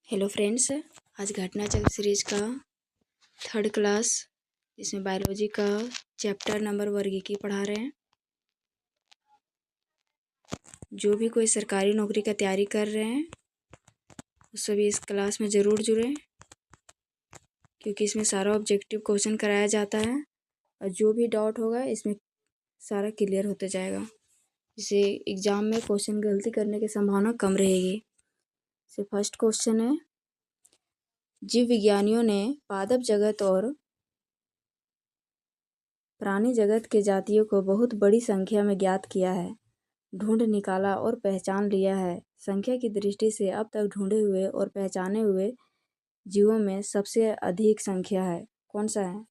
Hello friends, आज घटना चक्र सीरीज का थर्ड क्लास इसमें बायोलॉजी का चैप्टर नंबर वर्गीकी पढ़ा रहे हैं। जो भी कोई सरकारी नौकरी का तैयारी कर रहे हैं वो सभी इस क्लास में ज़रूर जुड़ें, क्योंकि इसमें सारा ऑब्जेक्टिव क्वेश्चन कराया जाता है और जो भी डाउट होगा इसमें सारा क्लियर होते जाएगा। जिससे एग्ज़ाम में क्वेश्चन गलती करने की संभावना कम रहेगी। से फर्स्ट क्वेश्चन है, जीव विज्ञानियों ने पादप जगत और प्राणी जगत के जातियों को बहुत बड़ी संख्या में ज्ञात किया है, ढूंढ निकाला और पहचान लिया है। संख्या की दृष्टि से अब तक ढूंढे हुए और पहचाने हुए जीवों में सबसे अधिक संख्या है। कौन सा है?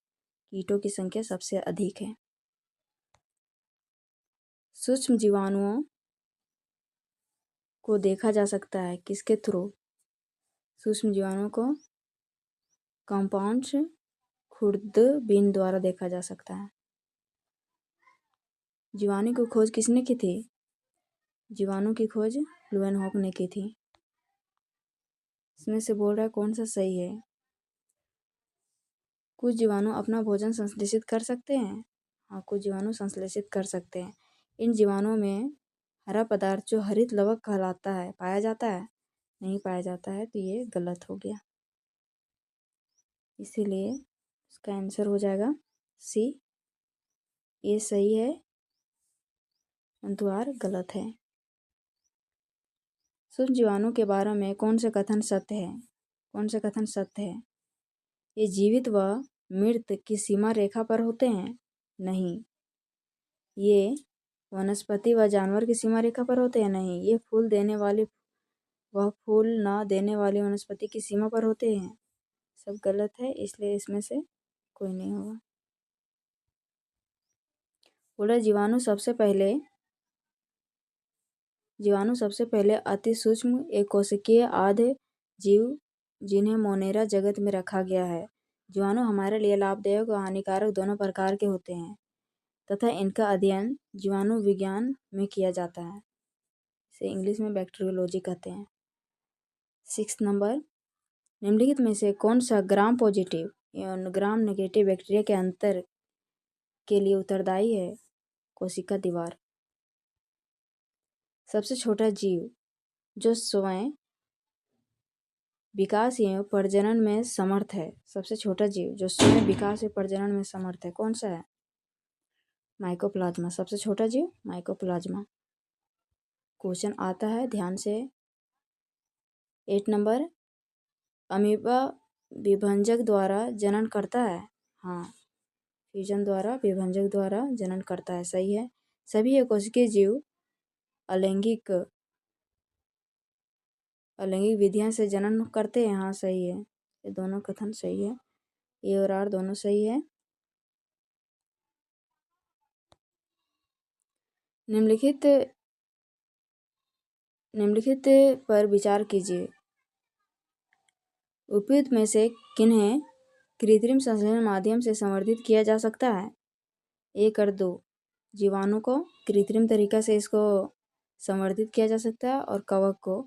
कीटों की संख्या सबसे अधिक है। सूक्ष्म जीवाणुओं को देखा जा सकता है किसके थ्रू? सूक्ष्म जीवाणुओं को कंपाउंड्स खुर्दबीन द्वारा देखा जा सकता है। जीवाणु की खोज किसने की थी? जीवाणु की खोज लुएनहॉक ने की थी। इसमें से बोल रहा है कौन सा सही है? कुछ जीवाणु अपना भोजन संश्लेषित कर सकते हैं। हाँ, कुछ जीवाणु संश्लेषित कर सकते हैं। इन जीवाणुओं में हरा पदार्थ जो हरित लवक कहलाता है पाया जाता है? नहीं पाया जाता है, तो ये गलत हो गया। इसीलिए इसका आंसर हो जाएगा सी। ये सही है परंतु आर गलत है। सूक्ष्म जीवाणु के बारे में कौन से कथन सत्य है? कौन से कथन सत्य है? ये जीवित व मृत की सीमा रेखा पर होते हैं? नहीं। ये वनस्पति व जानवर की सीमा रेखा पर होते हैं? नहीं। ये फूल देने वाली व फूल न देने वाली वनस्पति की सीमा पर होते हैं? सब गलत है, इसलिए इसमें से कोई नहीं होगा। बोला जीवाणु सबसे पहले अति सूक्ष्म एककोशिकीय आधे जीव जिन्हें मोनेरा जगत में रखा गया है। जीवाणु हमारे लिए लाभदायक और हानिकारक दोनों प्रकार के होते हैं तथा इनका अध्ययन जीवाणु विज्ञान में किया जाता है। इसे इंग्लिश में बैक्टीरियोलॉजी कहते हैं। 6 नंबर, निम्नलिखित में से कौन सा ग्राम पॉजिटिव एवं ग्राम नेगेटिव बैक्टीरिया के अंतर के लिए उत्तरदायी है? कोशिका दीवार। सबसे छोटा जीव जो स्वयं विकास एवं प्रजनन में समर्थ है। सबसे छोटा जीव जो स्वयं विकास एवं प्रजनन में समर्थ है, कौन सा है? माइकोप्लाज्मा। सबसे छोटा जीव माइकोप्लाज्मा। क्वेश्चन आता है, ध्यान से। 8 नंबर, अमीबा विभंजक द्वारा जनन करता है? हाँ, फ्यूजन द्वारा विभंजक द्वारा जनन करता है, सही है। सभी एककोशिकीय जीव अलैंगिक विधियां से जनन करते हैं? हाँ, सही है। ये दोनों कथन सही है। ए और आर दोनों सही है। निम्नलिखित पर विचार कीजिए। उपयुक्त में से किन्हें कृत्रिम संश्लेषण माध्यम से संवर्धित किया जा सकता है? 1 और 2। जीवाणु को कृत्रिम तरीका से इसको संवर्धित किया जा सकता है और कवक को,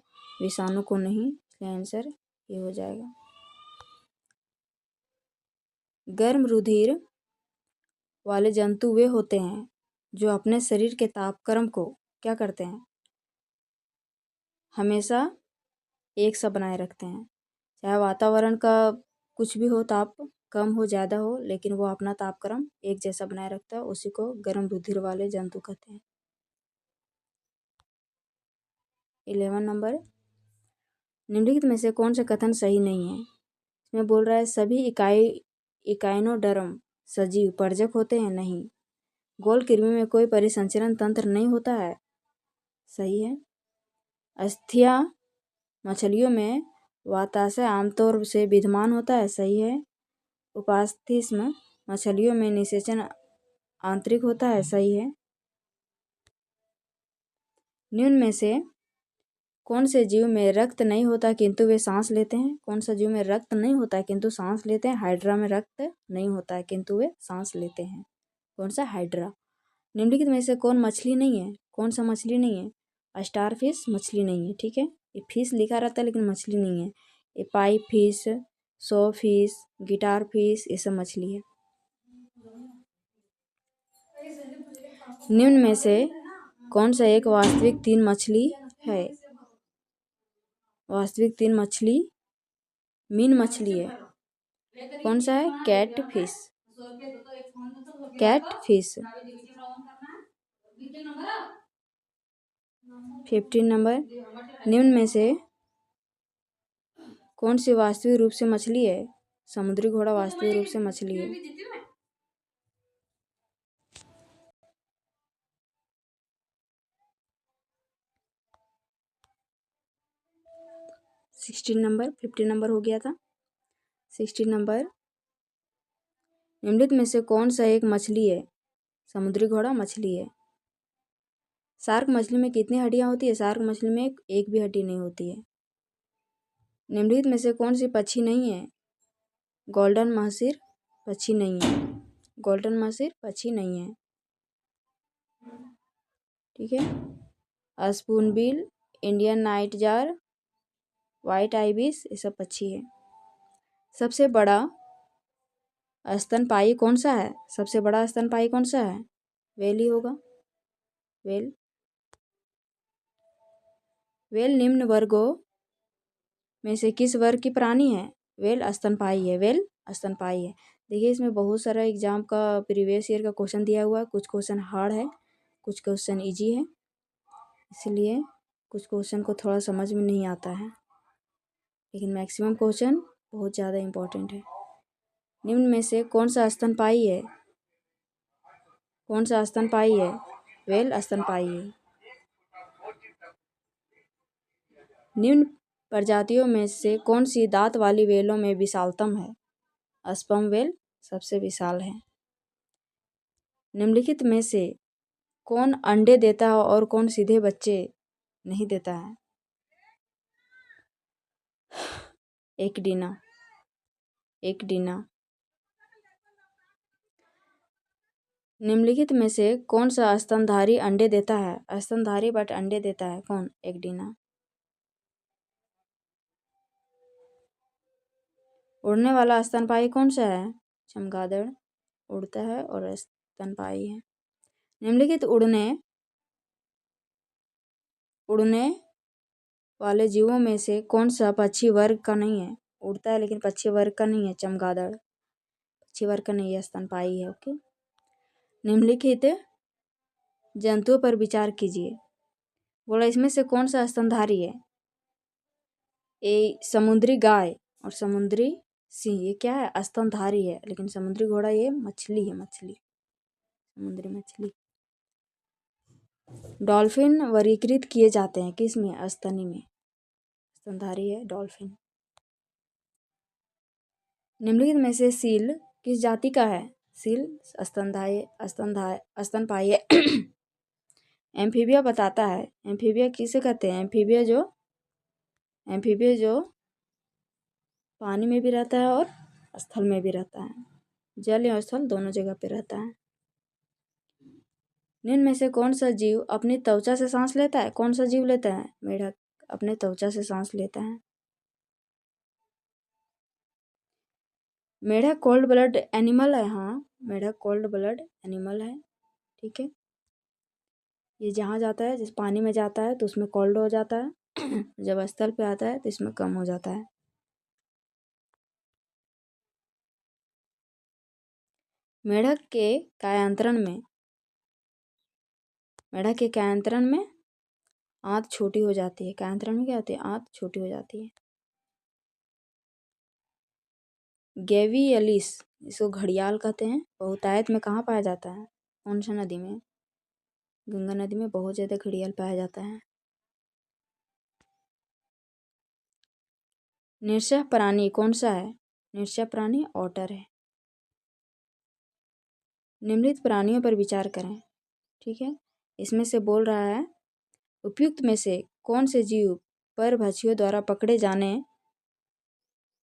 विषाणु को नहीं। इसलिए आंसर ये हो जाएगा। गर्म रुधिर वाले जंतु वे होते हैं जो अपने शरीर के तापक्रम को क्या करते हैं? हमेशा एक सा बनाए रखते हैं। चाहे वातावरण का कुछ भी हो, ताप कम हो ज़्यादा हो, लेकिन वो अपना तापक्रम एक जैसा बनाए रखता है, उसी को गर्म रुधिर वाले जंतु कहते हैं। 11 नंबर, निम्नलिखित में से कौन सा कथन सही नहीं है? इसमें बोल रहा है सभी इकाइनोडर्म सजीव परजक होते हैं? नहीं। गोल कृमि में कोई परिसंचरण तंत्र नहीं होता है? सही है। अस्थिया मछलियों में वाताशय आमतौर से विद्यमान होता है? सही है। उपास्थि मछलियों में निषेचन आंतरिक होता है? सही है। निम्न में से कौन से जीव में रक्त नहीं होता किंतु वे सांस लेते हैं? कौन सा जीव में रक्त नहीं होता है किंतु सांस लेते हैं? हाइड्रा में रक्त नहीं होता है किंतु वे सांस लेते हैं। कौन सा? हाइड्रा। निम्नलिखित में से कौन मछली नहीं है? कौन सा मछली नहीं है? स्टारफिश मछली नहीं है, ठीक है। ये फिश लिखा रहता है लेकिन मछली नहीं है। ये pipe fish, so fish, guitar fish, ये सब मछली है। निम्न में से कौन सा एक वास्तविक तीन मछली है? वास्तविक तीन मछली मीन मछली है। कौन सा है? Cat fish. Cat fish. 15 number, निम्न में से कौन सी वास्तविक रूप से मछली है? समुद्री घोड़ा वास्तविक रूप से मछली है। 16 नंबर, 15 नंबर हो गया था। 16 नंबर, निम्नलिखित में से कौन सा एक मछली है? समुद्री घोड़ा मछली है। शार्क मछली में कितनी हड्डियां होती है? शार्क मछली में एक भी हड्डी नहीं होती है। निम्नलिखित में से कौन सी पक्षी नहीं है? गोल्डन महसीर पक्षी नहीं है। गोल्डन महसीर पक्षी नहीं है। ठीक है। Spoonbill, Indian night jar, white ibis, ये सब पक्षी है। सबसे बड़ा स्तनपायी कौन सा है? सबसे बड़ा स्तनपायी कौन सा है? व्हेल ही होगा। व्हेल। व्हेल निम्न वर्गों में से किस वर्ग की प्राणी है? व्हेल स्तनपायी है। व्हेल स्तनपायी है। देखिए इसमें बहुत सारा एग्जाम का प्रीवियस ईयर का क्वेश्चन दिया हुआ है। कुछ क्वेश्चन हार्ड है, कुछ क्वेश्चन इजी है, इसलिए कुछ क्वेश्चन को थोड़ा समझ में नहीं आता है, लेकिन मैक्सिमम क्वेश्चन बहुत ज़्यादा इम्पोर्टेंट है। निम्न में से कौन सा स्तनपायी है? कौन सा स्तनपायी है? व्हेल स्तनपायी है। निम्न प्रजातियों में से कौन सी दांत वाली व्हेलों में विशालतम है? स्पर्म व्हेल सबसे विशाल है। निम्नलिखित में से कौन अंडे देता है और कौन सीधे बच्चे नहीं देता है? एकडीना। एकडीना। निम्नलिखित में से कौन सा स्तनधारी अंडे देता है? स्तनधारी बट अंडे देता है कौन? एकडीना। उड़ने वाला स्तनपायी कौन सा है? चमगादड़ उड़ता है और स्तनपायी है। निम्नलिखित उड़ने वाले जीवों में से कौन सा पक्षी वर्ग का नहीं है? उड़ता है लेकिन पक्षी वर्ग का नहीं है। चमगादड़ पक्षी वर्ग का नहीं है, स्तनपायी है। ओके। निम्नलिखित जंतुओं पर विचार कीजिए। बोला इसमें से कौन सा स्तनधारी है? ये समुद्री गाय और समुद्री सिंह, ये क्या है? स्तनधारी है, लेकिन समुद्री घोड़ा ये मछली है। मछली, समुद्री मछली। डॉल्फिन वर्गीकृत किए जाते हैं किस में? स्तनी में। स्तनधारी है डॉल्फिन। निम्नलिखित में से सील किस जाति का है? सील स्तनपायी है। एम्फीबिया बताता है। एम्फीबिया किसे कहते हैं? एम्फीबिया जो पानी में भी रहता है और स्थल में भी रहता है। जल या स्थल दोनों जगह पे रहता है। निम्न में से कौन सा जीव अपनी त्वचा से सांस लेता है? कौन सा जीव लेता है? मेढक अपने त्वचा से सांस लेता है। मेढक कोल्ड ब्लड एनिमल है। हाँ, मेढक कोल्ड ब्लड एनिमल है। ठीक है। ये जहाँ जाता है, जिस पानी में जाता है तो उसमें कोल्ड हो जाता है, जब स्थल पे आता है तो इसमें कम हो जाता है। मेढक के कायांतरण में आंत छोटी हो जाती है। कायांतरण में क्या होती है? आंत छोटी हो जाती है। गेवियलिस, इसको घड़ियाल कहते हैं। बहुतायत में कहाँ पाया जाता है? कौन सा नदी में? गंगा नदी में बहुत ज़्यादा घड़ियाल पाया जाता है। निश्चय प्राणी कौन सा है? निश्चय प्राणी ऑटर है। निम्नलिखित प्राणियों पर विचार करें। ठीक है। इसमें से बोल रहा है उपयुक्त में से कौन से जीव परभक्षियों द्वारा पकड़े जाने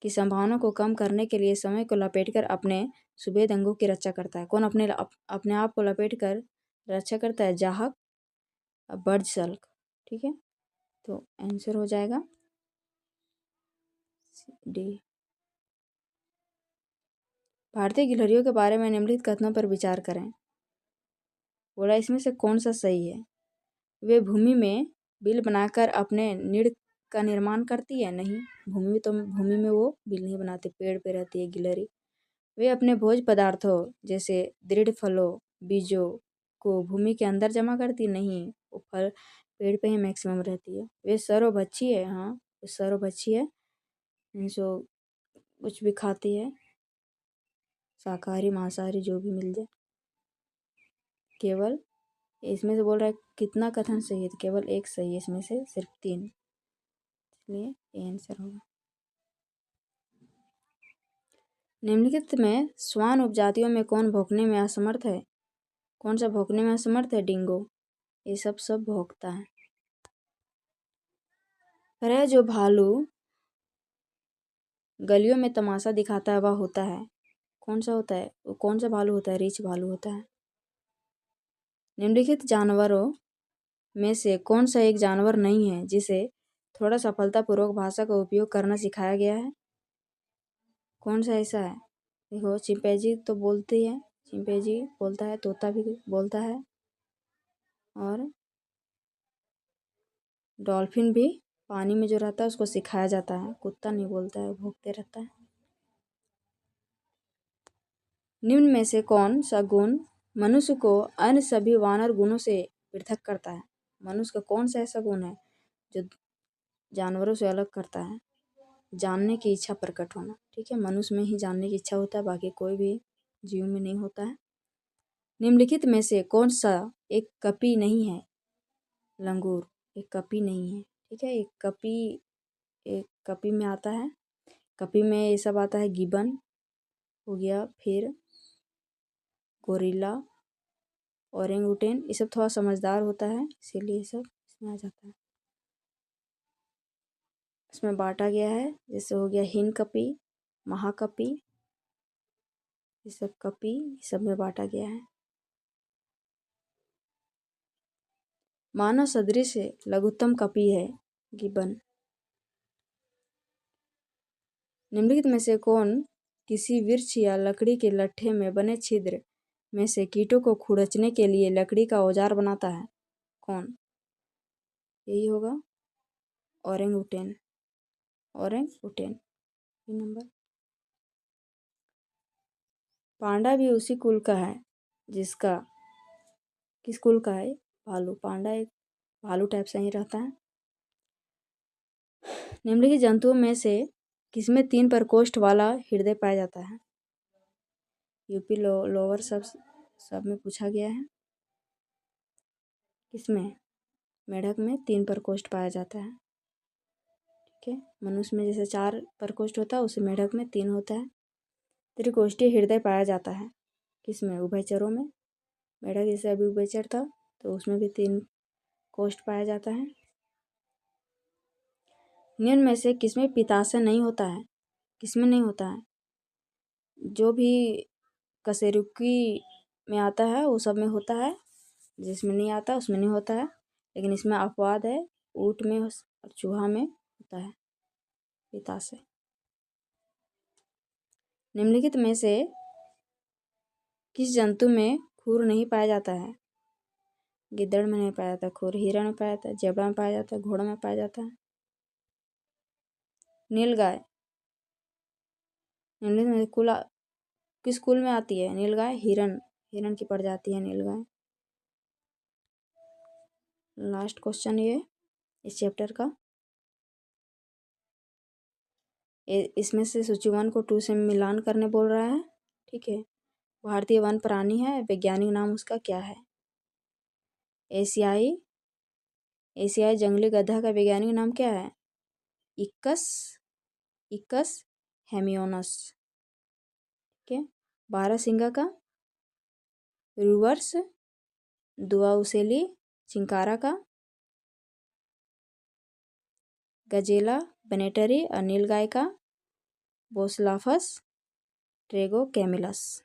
की संभावना को कम करने के लिए समय को लपेटकर अपने सुभेद अंगों की रक्षा करता है? कौन अपने आप को लपेटकर रक्षा करता है? जाहक, बर्जसल्क। ठीक है। तो आंसर हो जाएगा डी। भारतीय गिलहरियों के बारे में निम्नलिखित कथनों पर विचार करें। बोला इसमें से कौन सा सही है। वे भूमि में बिल बनाकर अपने नीड़ का निर्माण करती है। नहीं, भूमि में वो बिल नहीं बनाती, पेड़ पे रहती है गिलहरी। वे अपने भोज्य पदार्थों जैसे दृढ़ फलों बीजों को भूमि के अंदर जमा करती। नहीं, वो फल पेड़ पे ही मैक्सिमम रहती है। वे सर्वभक्षी है। हाँ, वो सर्वभक्षी है, जो कुछ भी खाती है, शाकाहारी मांसाहारी जो भी मिल जाए। केवल इसमें से बोल रहा है कितना कथन सही है, तो केवल एक सही है इसमें से, सिर्फ 3, इसलिए ये आंसर होगा। निम्नलिखित में श्वान उपजातियों में कौन भौंकने में असमर्थ है। कौन सा भौंकने में असमर्थ है। डिंगो। ये सब भौंकता है। पर जो भालू गलियों में तमाशा दिखाता है वह होता है। कौन सा होता है, वो कौन सा भालू होता है। रीछ भालू होता है। निम्नलिखित जानवरों में से कौन सा एक जानवर नहीं है जिसे थोड़ा सफलतापूर्वक भाषा का उपयोग करना सिखाया गया है। कौन सा ऐसा है। देखो, चिंपैंजी तो बोलती है, चिंपैंजी बोलता है, तोता भी बोलता है, और डॉल्फिन भी पानी में जो रहता है उसको सिखाया जाता है। कुत्ता नहीं बोलता है, भौंकते रहता है। निम्न में से कौन सा गुण मनुष्य को अन्य सभी वानर गुणों से पृथक करता है। मनुष्य का कौन सा ऐसा गुण है जो जानवरों से अलग करता है। जानने की इच्छा प्रकट होना। ठीक है, मनुष्य में ही जानने की इच्छा होता है, बाकी कोई भी जीव में नहीं होता है। निम्नलिखित में से कौन सा एक कपी नहीं है। लंगूर एक कपी नहीं है। ठीक है, एक कपी में आता है। कपी में ये सब आता है। गिबन हो गया, फिर गोरिल्ला, ओरेंगुटेन, ये सब थोड़ा समझदार होता है, इसीलिए सब इसमें आ जाता है। इसमें बांटा गया है, जैसे हो गया हिन कपी, महाकपी, ये सब कपी, ये सब में बांटा गया है। मानव सदृश लघुत्तम कपी है गिबन। निम्नलिखित में से कौन किसी वृक्ष या लकड़ी के लट्ठे में बने छिद्र में से कीटों को खुरचने के लिए लकड़ी का औजार बनाता है। कौन, यही होगा ओरेंगुटेन। ओरेंगुटेन नंबर। पांडा भी उसी कुल का है जिसका, किस कुल का है। भालू। पांडा एक भालू टाइप से ही रहता है। निम्नलिखित जंतुओं में से किसमें 3 प्रकोष्ठ वाला हृदय पाया जाता है। यूपी लोअर सब में पूछा गया है। किसमें, मेढक में 3 प्रकोष्ठ पाया जाता है। ठीक है, मनुष्य में जैसे 4 प्रकोष्ठ होता है, उसे मेढक में 3 होता है। त्रिकोष्ठीय हृदय पाया जाता है किसमें, उभयचरों में। मेढक जैसे अभी उभयचर था तो उसमें भी 3 कोष्ठ पाया जाता है। निम्न में से किसमें पित्ताशय नहीं होता है। किसमें नहीं होता है, जो भी कशेरुकी में आता है वो सब में होता है, जिसमें नहीं आता उसमें नहीं होता है। लेकिन इसमें अपवाद है, ऊँट में और चूहा में होता है पित्ताशय। निम्नलिखित में से किस जंतु में खुर नहीं पाया जाता है। गिद्दड़ में नहीं पाया जाता खुर, हिरण में पाया जाता है, जेबड़ा में पाया जाता है, घोड़ा में पाया जाता है। नीलगाय निम्नलिखित में किस कुल में आती है। नीलगाय हिरण की प्रजाति है नीलगाय। लास्ट क्वेश्चन ये इस चैप्टर का। इसमें से सूची 1 को 2 से मिलान करने बोल रहा है। ठीक है, भारतीय वन प्राणी है, वैज्ञानिक नाम उसका क्या है। एशियाई जंगली गधा का वैज्ञानिक नाम क्या है। इक्कस हेमियोनस। ठीक है, बारहसिंगा का रूवर्स दुआउसेली चिंकारा का गजेला बेनेटरी और नीलगाय का बोसलाफस ट्रेगो कैमिलस।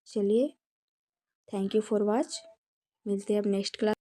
चलिए, थैंक यू फॉर वॉच। मिलते हैं अब नेक्स्ट क्लास।